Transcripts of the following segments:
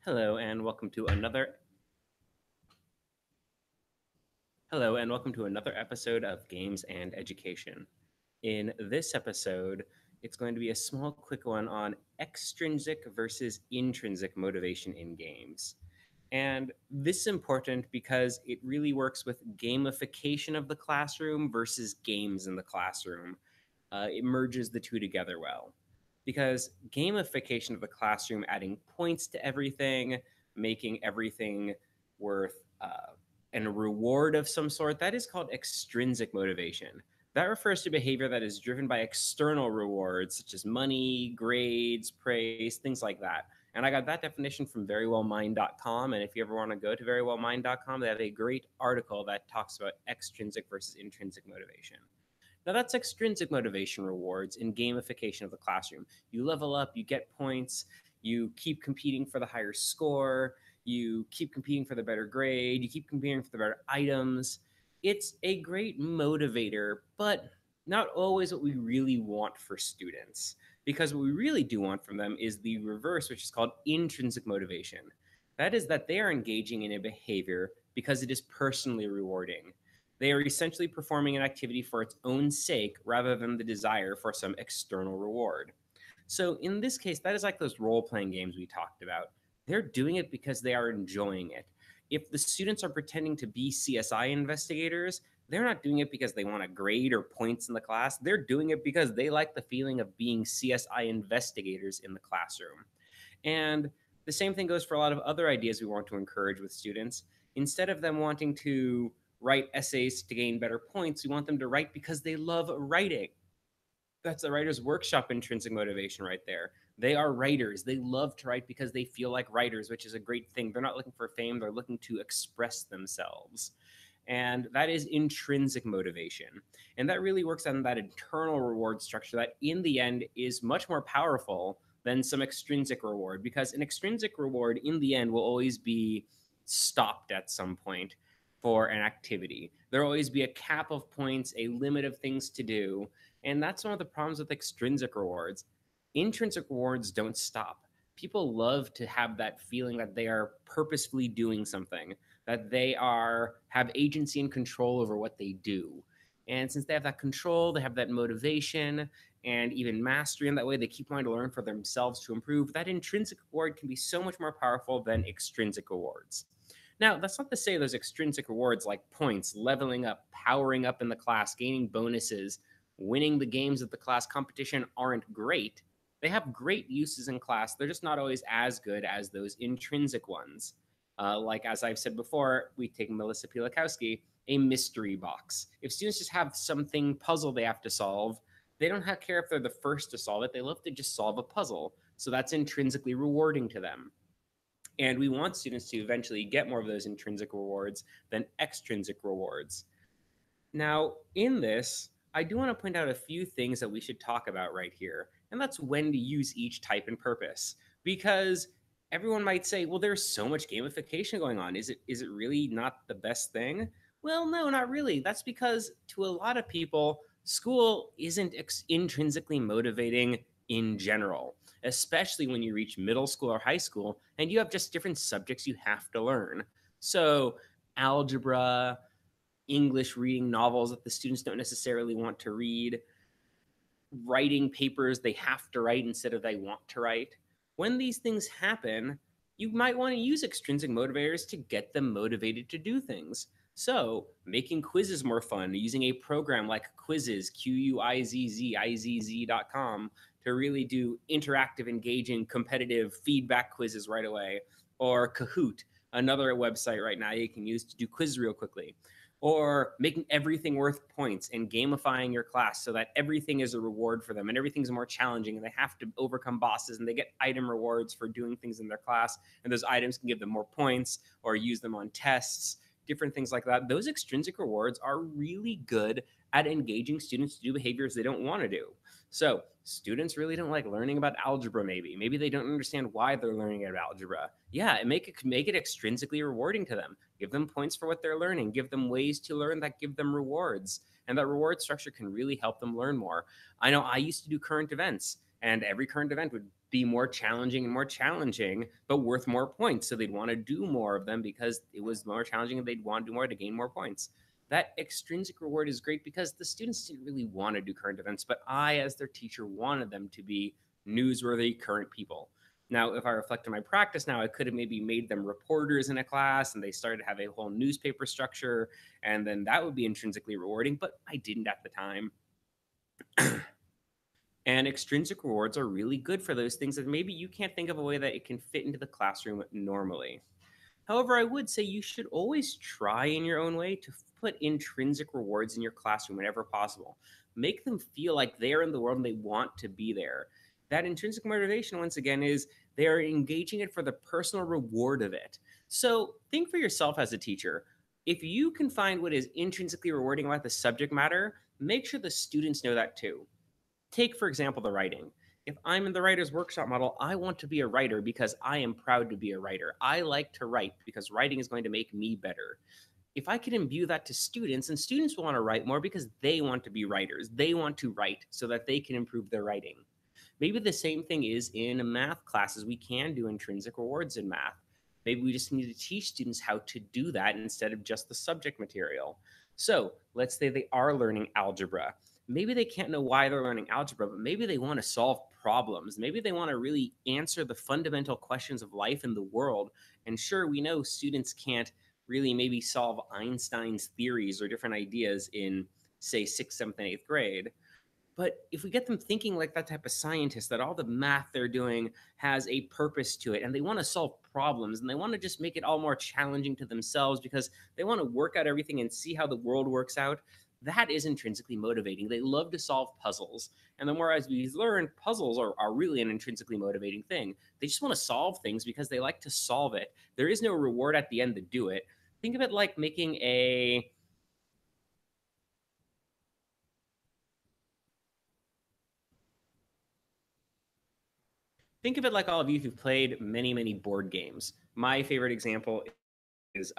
Hello and welcome to another episode of Games and Education. In this episode, it's going to be a small quick one on extrinsic versus intrinsic motivation in games. And this is important because it really works with gamification of the classroom versus games in the classroom. It merges the two together well. Because gamification of the classroom, adding points to everything, making everything worth and a reward of some sort, that is called extrinsic motivation. That refers to behavior that is driven by external rewards, such as money, grades, praise, things like that. And I got that definition from verywellmind.com. And if you ever want to go to verywellmind.com, they have a great article that talks about extrinsic versus intrinsic motivation. Now, that's extrinsic motivation rewards in gamification of the classroom. You level up, you get points, you keep competing for the higher score, you keep competing for the better grade, you keep competing for the better items. It's a great motivator, but not always what we really want for students. Because what we really do want from them is the reverse, which is called intrinsic motivation. That is that they are engaging in a behavior because it is personally rewarding. They are essentially performing an activity for its own sake rather than the desire for some external reward. So in this case, that is like those role-playing games we talked about. They're doing it because they are enjoying it. If the students are pretending to be CSI investigators, they're not doing it because they want a grade or points in the class. They're doing it because they like the feeling of being CSI investigators in the classroom. And the same thing goes for a lot of other ideas we want to encourage with students. Instead of them wanting to write essays to gain better points, we want them to write because they love writing. That's the writer's workshop intrinsic motivation right there. They are writers. They love to write because they feel like writers, which is a great thing. They're not looking for fame, they're looking to express themselves. And that is intrinsic motivation. And that really works on that internal reward structure that, in the end, is much more powerful than some extrinsic reward, because an extrinsic reward, in the end, will always be stopped at some point for an activity. There will always be a cap of points, a limit of things to do. And that's one of the problems with extrinsic rewards. Intrinsic rewards don't stop. People love to have that feeling that they are purposefully doing something, that they have agency and control over what they do. And since they have that control, they have that motivation and even mastery in that way, they keep wanting to learn for themselves to improve. That intrinsic reward can be so much more powerful than extrinsic rewards. Now, that's not to say those extrinsic rewards like points, leveling up, powering up in the class, gaining bonuses, winning the games of the class competition aren't great. They have great uses in class. They're just not always as good as those intrinsic ones. Like, as I've said before, we take Melissa Pielakowski, a mystery box. If students just have something puzzle they have to solve, they don't care if they're the first to solve it. They love to just solve a puzzle. So that's intrinsically rewarding to them. And we want students to eventually get more of those intrinsic rewards than extrinsic rewards. Now, in this, I do want to point out a few things that we should talk about right here, and that's when to use each type and purpose. Because everyone might say, well, there's so much gamification going on. Is it really not the best thing? Well, no, not really. That's because to a lot of people, school isn't intrinsically motivating in general, especially when you reach middle school or high school and you have just different subjects you have to learn. So, algebra, English reading novels that the students don't necessarily want to read, writing papers they have to write instead of they want to write. When these things happen, you might want to use extrinsic motivators to get them motivated to do things. So, making quizzes more fun, using a program like Quizzes, Quizzizz.com, to really do interactive, engaging, competitive feedback quizzes right away, or Kahoot, another website right now you can use to do quizzes real quickly, or making everything worth points and gamifying your class so that everything is a reward for them and everything's more challenging and they have to overcome bosses and they get item rewards for doing things in their class, and those items can give them more points or use them on tests, different things like that. Those extrinsic rewards are really good at engaging students to do behaviors they don't want to do. So students really don't like learning about algebra. Maybe they don't understand why they're learning about algebra. Yeah, make it extrinsically rewarding to them. Give them points for what they're learning. Give them ways to learn that give them rewards. And that reward structure can really help them learn more. I know I used to do current events, and every current event would be more challenging and more challenging, but worth more points. So they'd want to do more of them because it was more challenging and they'd want to do more to gain more points. That extrinsic reward is great because the students didn't really want to do current events, but I, as their teacher, wanted them to be newsworthy current people. Now, if I reflect on my practice now, I could have maybe made them reporters in a class and they started to have a whole newspaper structure, and then that would be intrinsically rewarding, but I didn't at the time. And extrinsic rewards are really good for those things that maybe you can't think of a way that it can fit into the classroom normally. However, I would say you should always try in your own way to put intrinsic rewards in your classroom whenever possible. Make them feel like they're in the world and they want to be there. That intrinsic motivation, once again, is they are engaging it for the personal reward of it. So think for yourself as a teacher. If you can find what is intrinsically rewarding about the subject matter, make sure the students know that too. Take, for example, the writing. If I'm in the writer's workshop model, I want to be a writer because I am proud to be a writer. I like to write because writing is going to make me better. If I can imbue that to students, and students will want to write more because they want to be writers. They want to write so that they can improve their writing. Maybe the same thing is in math classes. We can do intrinsic rewards in math. Maybe we just need to teach students how to do that instead of just the subject material. So let's say they are learning algebra. Maybe they can't know why they're learning algebra, but maybe they want to solve problems. Maybe they want to really answer the fundamental questions of life in the world. And sure, we know students can't really maybe solve Einstein's theories or different ideas in, say, sixth, seventh, and eighth grade. But if we get them thinking like that type of scientist, that all the math they're doing has a purpose to it, and they want to solve problems, and they want to just make it all more challenging to themselves because they want to work out everything and see how the world works out, that is intrinsically motivating. They love to solve puzzles. And the more as we learn, puzzles are really an intrinsically motivating thing. They just want to solve things because they like to solve it. There is no reward at the end to do it. Think of it like making a think of it like all of you who've played many, many board games. My favorite example is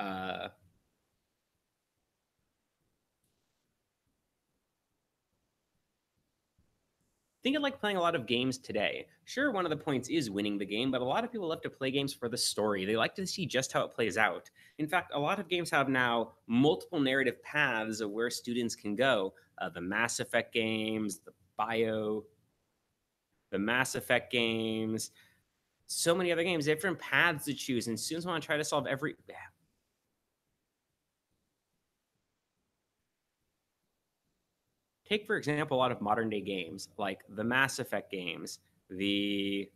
think of like playing a lot of games today. Sure, one of the points is winning the game, but a lot of people love to play games for the story. They like to see just how it plays out. In fact, a lot of games have now multiple narrative paths of where students can go. The Mass Effect games, the Mass Effect games, so many other games, different paths to choose, and students want to try to solve every. Take, for example, a lot of modern day games like the Mass Effect games, the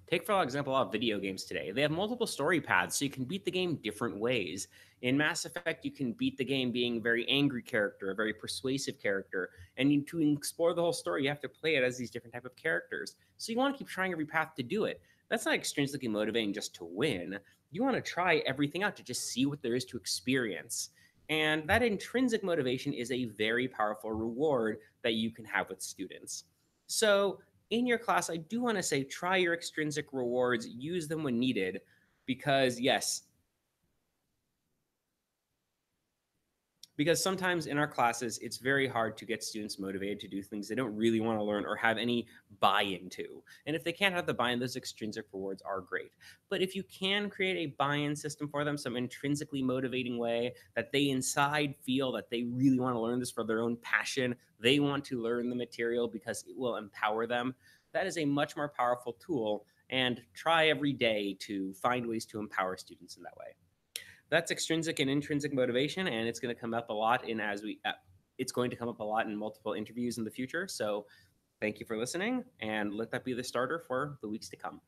Take, for example, a lot of video games today. They have multiple story paths, so you can beat the game different ways. In Mass Effect, you can beat the game being a very angry character, a very persuasive character, and to explore the whole story, you have to play it as these different type of characters. So you want to keep trying every path to do it. That's not extrinsically motivating just to win. You want to try everything out to just see what there is to experience. And that intrinsic motivation is a very powerful reward that you can have with students. So in your class, I do want to say try your extrinsic rewards, use them when needed, because yes, because sometimes in our classes, it's very hard to get students motivated to do things they don't really want to learn or have any buy in to. And if they can't have the buy in, those extrinsic rewards are great. But if you can create a buy in system for them, some intrinsically motivating way that they inside feel that they really want to learn this for their own passion, they want to learn the material because it will empower them, that is a much more powerful tool. And try every day to find ways to empower students in that way. That's extrinsic and intrinsic motivation, and it's going to come up a lot in as we. It's going to come up a lot in multiple interviews in the future. So, thank you for listening, and let that be the starter for the weeks to come.